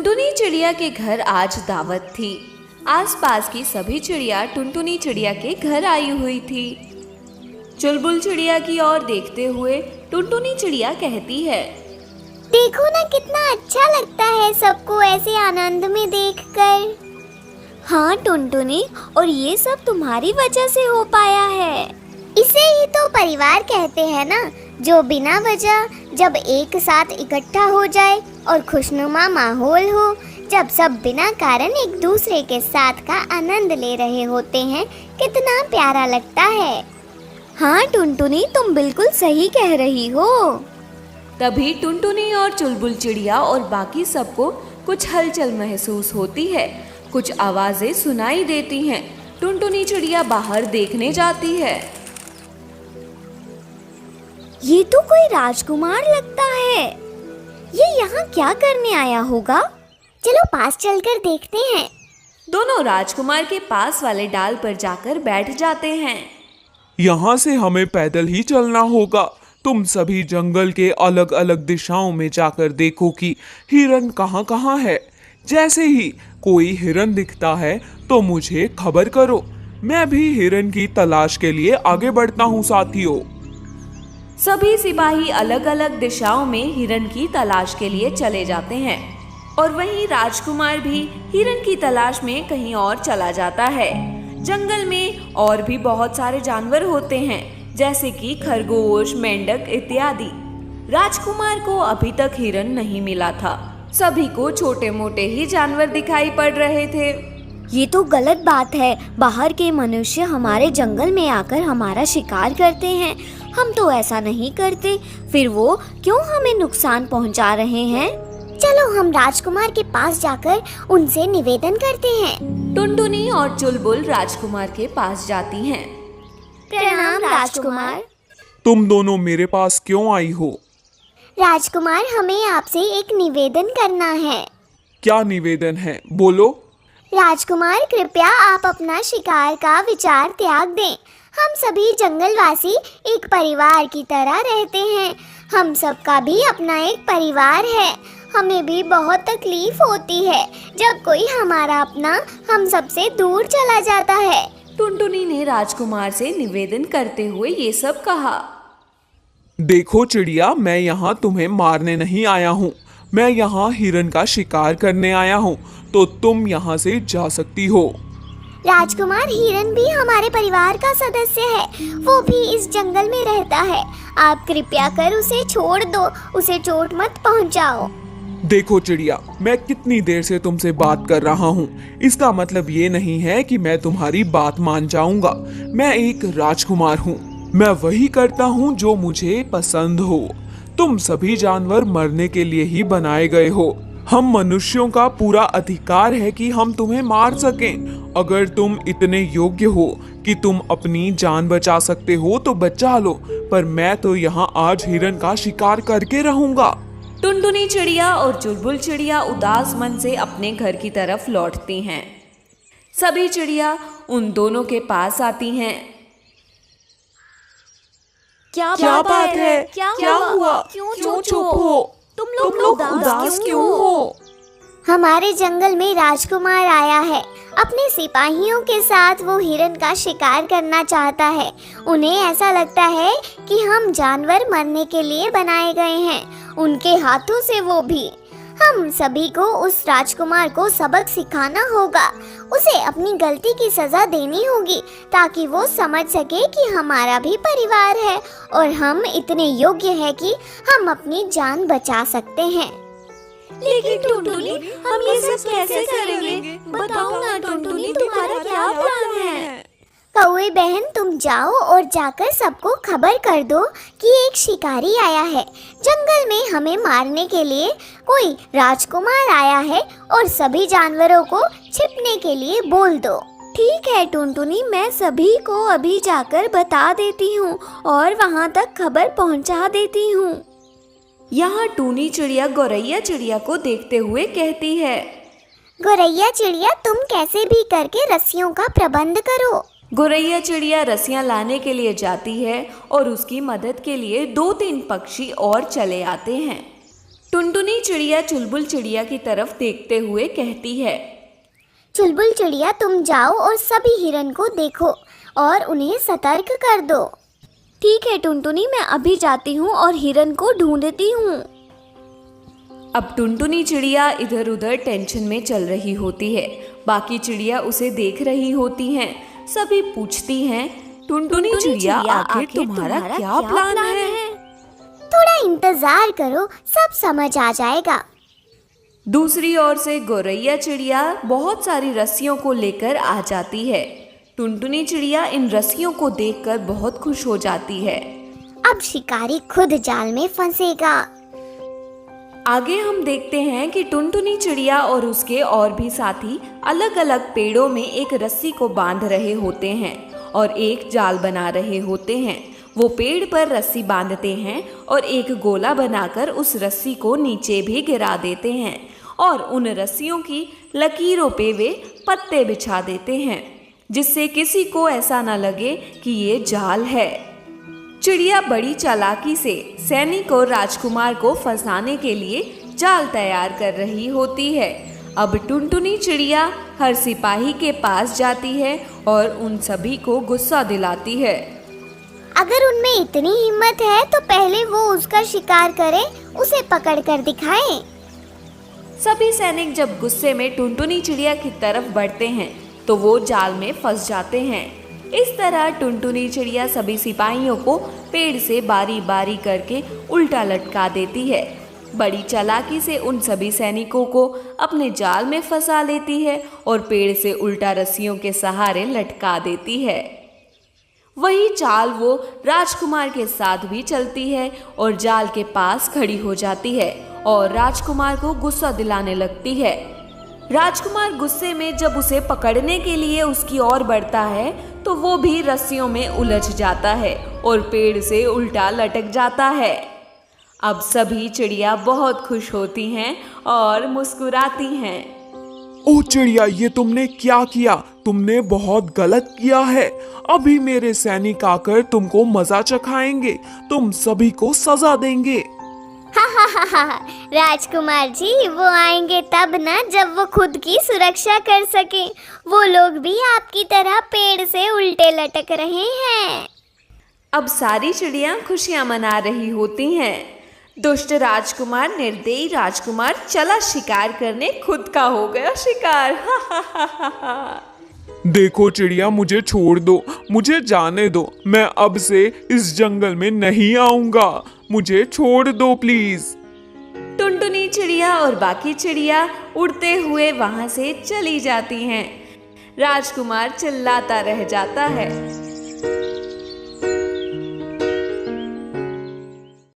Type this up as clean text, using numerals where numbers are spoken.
टुनटुनी चिड़िया के घर आज दावत थी। आसपास की सभी चिड़िया टुनटुनी चिड़िया के घर आई हुई थी। चुलबुल चिड़िया की ओर देखते हुए टुनटुनी चिड़िया कहती है, देखो ना कितना अच्छा लगता है सबको ऐसे आनंद में देखकर। हाँ टुनटुनी, और ये सब तुम्हारी वजह से हो पाया है। इसे ही तो परिवार कहते हैं ना, जो बिना वजह जब एक साथ इकट्ठा हो जाए और खुशनुमा माहौल हो, जब सब बिना कारण एक दूसरे के साथ का आनंद ले रहे होते हैं, कितना प्यारा लगता है। हाँ टुनटुनी, तुम बिल्कुल सही कह रही हो। तभी टुनटुनी और चुलबुल चिड़िया और बाकी सबको कुछ हलचल महसूस होती है। कुछ आवाजें सुनाई देती हैं। टुनटुनी चिड़िया बाहर देखने जाती है। ये तो कोई राजकुमार लगता है। ये यहाँ क्या करने आया होगा? चलो पास चलकर देखते हैं। दोनों राजकुमार के पास वाले डाल पर जाकर बैठ जाते हैं। यहाँ से हमें पैदल ही चलना होगा। तुम सभी जंगल के अलग अलग दिशाओं में जाकर देखो कि हिरन कहाँ कहाँ है। जैसे ही कोई हिरन दिखता है तो मुझे खबर करो। मैं भी हिरन की तलाश के लिए आगे बढ़ता हूँ साथियों। सभी सिपाही अलग अलग दिशाओं में हिरन की तलाश के लिए चले जाते हैं और वहीं राजकुमार भी हिरन की तलाश में कहीं और चला जाता है। जंगल में और भी बहुत सारे जानवर होते हैं, जैसे कि खरगोश, मेंढक इत्यादि। राजकुमार को अभी तक हिरन नहीं मिला था। सभी को छोटे मोटे ही जानवर दिखाई पड़ रहे थे। ये तो गलत बात है। बाहर के मनुष्य हमारे जंगल में आकर हमारा शिकार करते हैं। हम तो ऐसा नहीं करते, फिर वो क्यों हमें नुकसान पहुंचा रहे हैं? चलो हम राजकुमार के पास जाकर उनसे निवेदन करते हैं। टुनटुनी और चुलबुल राजकुमार के पास जाती हैं। प्रणाम राजकुमार। तुम दोनों मेरे पास क्यों आई हो? राजकुमार, हमें आपसे एक निवेदन करना है। क्या निवेदन है, बोलो। राजकुमार, कृपया आप अपना शिकार का विचार त्याग दें। हम सभी जंगलवासी एक परिवार की तरह रहते हैं। हम सबका भी अपना एक परिवार है। हमें भी बहुत तकलीफ होती है जब कोई हमारा अपना हम सबसे दूर चला जाता है। टुनटुनी ने राजकुमार से निवेदन करते हुए ये सब कहा। देखो चिड़िया, मैं यहाँ तुम्हें मारने नहीं आया हूँ। मैं यहाँ हिरन का शिकार करने आया हूँ, तो तुम यहाँ से जा सकती हो। राजकुमार, हिरन भी हमारे परिवार का सदस्य है। वो भी इस जंगल में रहता है। आप कृपया कर उसे छोड़ दो, उसे चोट मत पहुँचाओ। देखो चिड़िया, मैं कितनी देर से तुमसे बात कर रहा हूँ। इसका मतलब ये नहीं है कि मैं तुम्हारी बात मान जाऊंगा। मैं एक राजकुमार हूँ। मैं वही करता हूँ जो मुझे पसंद हो। तुम सभी जानवर मरने के लिए ही बनाए गए हो। हम मनुष्यों का पूरा अधिकार है कि हम तुम्हें मार सकें। अगर तुम इतने योग्य हो कि तुम अपनी जान बचा सकते हो तो बचा लो, पर मैं तो यहाँ आज हिरन का शिकार करके रहूंगा। टुनटुनी चिड़िया और चुलबुल चिड़िया उदास मन से अपने घर की तरफ लौटती हैं। सभी चिड़िया उन दोनों के पास आती हैं। क्या बात है? क्या हुआ? क्यों चुप हो? तुम लोग उदास क्यों हो? हमारे जंगल में राजकुमार आया है। अपने सिपाहियों के साथ वो हिरन का शिकार करना चाहता है। उन्हें ऐसा लगता है कि हम जानवर मरने के लिए बनाए गए हैं, उनके हाथों से वो भी। हम सभी को उस राजकुमार को सबक सिखाना होगा। उसे अपनी गलती की सजा देनी होगी ताकि वो समझ सके कि हमारा भी परिवार है और हम इतने योग्य हैं कि हम अपनी जान बचा सकते हैं। लेकिन टुनटुनी, हम ये सब कैसे करेंगे? बताओ ना टुनटुनी, तुम्हारा क्या प्लान है? कौवे बहन, तुम जाओ और जाकर सबको खबर कर दो कि एक शिकारी आया है। जंगल में हमें मारने के लिए कोई राजकुमार आया है और सभी जानवरों को छिपने के लिए बोल दो। ठीक है टुनटुनी, मैं सभी को अभी जाकर बता देती हूँ और वहाँ तक खबर पहुँचा देती हूँ। यहाँ टूनी चिड़िया गौरैया चिड़िया को देखते हुए कहती है, गौरैया चिड़िया, तुम कैसे भी करके रस्सियों का प्रबंध करो। गौरैया चिड़िया रस्सियां लाने के लिए जाती है और उसकी मदद के लिए 2-3 पक्षी और चले आते हैं। टुनटुनी टुनटुनी चिड़िया चुलबुल चिड़िया की तरफ देखते हुए कहती है, चुलबुल चिड़िया, तुम जाओ और सभी हिरन को देखो और उन्हें सतर्क कर दो। ठीक है टुनटुनी, मैं अभी जाती हूँ और हिरन को ढूंढती हूँ। अब टुनटुनी चिड़िया इधर उधर टेंशन में चल रही होती है। बाकी चिड़िया उसे देख रही होती हैं। सभी पूछती हैं, टुनटुनी चिड़िया, आखिर तुम्हारा क्या प्लान है? थोड़ा इंतजार करो, सब समझ आ जाएगा। दूसरी ओर से गौरैया चिड़िया बहुत सारी रस्सियों को लेकर आ जाती है। टुनटुनी चिड़िया इन रस्सियों को देखकर बहुत खुश हो जाती है। अब शिकारी खुद जाल में फंसेगा। आगे हम देखते हैं कि टुनटुनी चिड़िया और उसके और भी साथी अलग अलग पेड़ों में एक रस्सी को बांध रहे होते हैं और एक जाल बना रहे होते हैं। वो पेड़ पर रस्सी बांधते हैं और एक गोला बनाकर उस रस्सी को नीचे भी गिरा देते हैं और उन रस्सियों की लकीरों पे वे पत्ते बिछा देते हैं, जिससे किसी को ऐसा न लगे कि ये जाल है। चिड़िया बड़ी चालाकी से सैनिक और राजकुमार को फंसाने के लिए जाल तैयार कर रही होती है। अब टुनटुनी चिड़िया हर सिपाही के पास जाती है और उन सभी को गुस्सा दिलाती है। अगर उनमें इतनी हिम्मत है तो पहले वो उसका शिकार करें, उसे पकड़ कर दिखाएं। सभी सैनिक जब गुस्से में टुनटुनी चिड़िया की तरफ बढ़ते हैं तो वो जाल में फंस जाते हैं। इस तरह टुनटुनी चिड़िया सभी सिपाहियों को पेड़ से बारी बारी करके उल्टा लटका देती है। बड़ी चालाकी से उन सभी सैनिकों को अपने जाल में फंसा लेती है और पेड़ से उल्टा रस्सियों के सहारे लटका देती है। वही चाल वो राजकुमार के साथ भी चलती है और जाल के पास खड़ी हो जाती है और राजकुमार को गुस्सा दिलाने लगती है। राजकुमार गुस्से में जब उसे पकड़ने के लिए उसकी ओर बढ़ता है तो वो भी रस्सियों में उलझ जाता है और पेड़ से उल्टा लटक जाता है। अब सभी चिड़िया बहुत खुश होती हैं और मुस्कुराती हैं। ओह चिड़िया, ये तुमने क्या किया? तुमने बहुत गलत किया है। अभी मेरे सैनिक आकर तुमको मजा चखाएंगे, तुम सभी को सजा देंगे। राजकुमार जी, वो आएंगे तब ना जब वो खुद की सुरक्षा कर सके। वो लोग भी आपकी तरह पेड़ से उल्टे लटक रहे हैं। अब सारी चिड़िया खुशियां मना रही होती हैं। दुष्ट राजकुमार, निर्दयी राजकुमार चला शिकार करने, खुद का हो गया शिकार। देखो चिड़िया, मुझे छोड़ दो, मुझे जाने दो। मैं अब से इस जंगल में नहीं आऊंगा। मुझे छोड़ दो प्लीज। टुनटुनी चिड़िया और बाकी चिड़िया उड़ते हुए वहां से चली जाती हैं। राजकुमार चिल्लाता रह जाता है।